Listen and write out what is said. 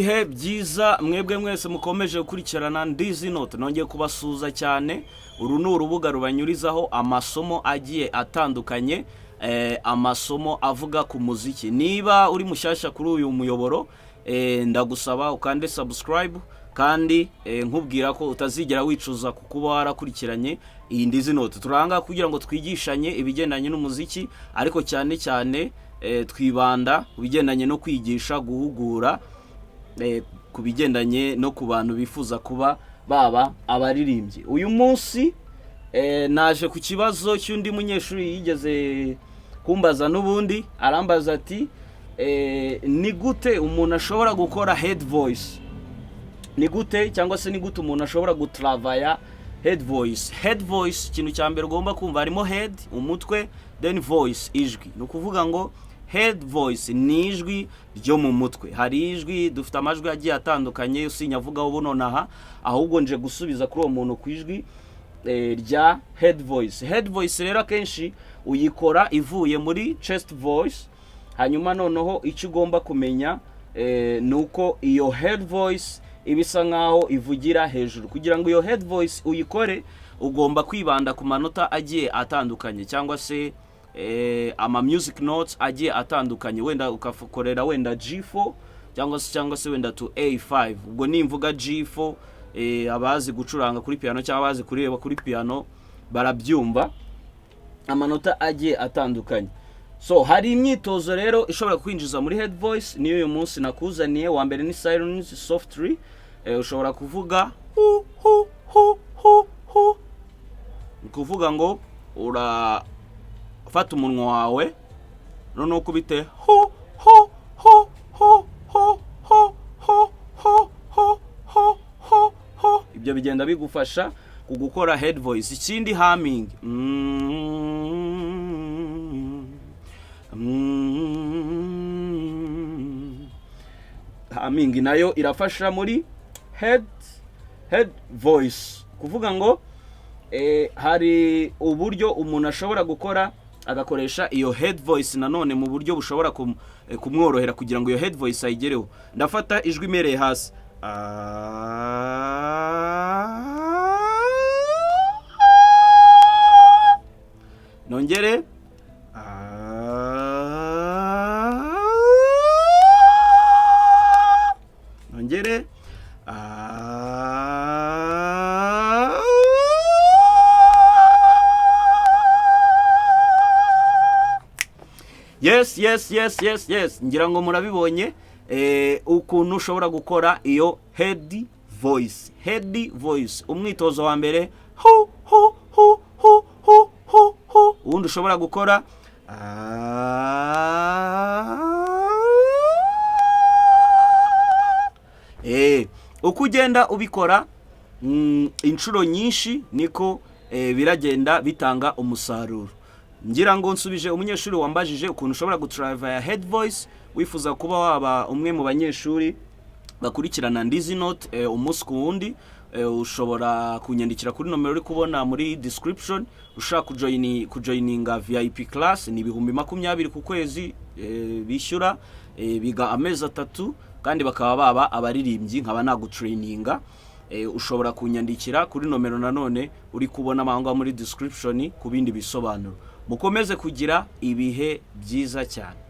Ihe byiza mwebwe mwese mukomeje gukurikirana Ndizi Note, nongeye kubasuza cyane. Uru ni urubuga rubanyurizaho amasomo agiye atandukanye, amasomo avuga ku muziki. Niba uri mushyashya kuri uyu muyoboro, ndagusaba ukande subscribe kandi nkubwira ko utazigera wicuza kukuba warakurikiranye iyi Ndizi Note. Turanga kugira ngo twigishanye ibigendanye n'umuziki, ariko cyane cyane twibanda kubigendanye no kwigisha, guhugura ku bigendanye no ku bantu bifuza kuba baba abaririmbyi. Uyu munsi naje ku kibazo cy'undi munyeshuri yigeze kumbaza n'ubundi, arambaza ati ni gute umuntu ashobora gukora head voice? Ni gute cyangwa se ni gute umuntu ashobora gutravaya head voice? Head voice, ikintu cya mbere ugomba kumva harimo head, umutwe, then voice, ijwi. Ni ukuvuga ngo head voice ni ijwi ryo mu mutwe. Hari ijwi, dufite amajwi agiye atandukanye usinyavuga ubu nonaha, ahubwo nje gusubiza kuri uwo muntu ku ijwi rya head voice. Head voice rero akenshi uyikora ivuye muri chest voice, hanyuma noneho icyo ugomba kumenya nuko iyo head voice ibisa nkaho ivugira hejuru. Kugira ngo iyo head voice uyikore, ugomba kwibanda ku manota agiye atandukanye, cyangwa se ama music notes agiye atandukanye. Wenda ukakorera wenda G4 cyangwa se wenda to A5. Ubwo nimvuga G4, abazi gucuranga kuri piano cyangwa abazi kureba kuri piano barabyumva, amanota agiye atandukanye. So hari imyitozo rero ishobora kwinjiza muri head voice, niyo uyu munsi nakuzaniye. Wa mbere ni silence softly. Ushobora kuvuga hu hu hu hu hu, kuvuga ngo fata umunwa wawe noneho ukubite ho ho ho ho ho ho ho ho ho ho ho ho. Ibyo bigenda bigufasha kugukora head voice. Ikindi humming, humming nayo irafasha muri head voice. Kuvuga ngo hari uburyo umuntu ashobora gukora agakoresha iyo head voice nanone mu buryo bushobora kumworohera kugira ngo iyo head voice ayigereho. Ndafata ijwi mereye hasi, nongere nongere yes. Ngira ngo murabibonye ukuntu ushobora gukora iyo head voice. Head voice, umwitozo wa mbere hu hu hu hu hu hu hu. Ubundi ushobora gukora uko ugenda ubikora inshuro nyinshi, niko biragenda bitanga umusaruro. Ngira ngo nsubije umunyeshuri wambajije ukuntu ushobora gutravaya head voice. Wifuza kuba waba umwe mu banyeshuri bakurikirana Ndizi Note umunsi ku wundi, ushobora kunyandikira kuri nomero uri kubona muri description. Ushaka kujoininga VIP class ni 2020 ku kwezi, bishyura biga amezi 3 kandi bakaba baba abaririmbyi nkaba nagutraininga. Ushobora kunyandikira kuri nomero nanone uri kubona amahanga muri description ku bindi bisobanuro. Mukomeze kugira ibihe byiza cyane.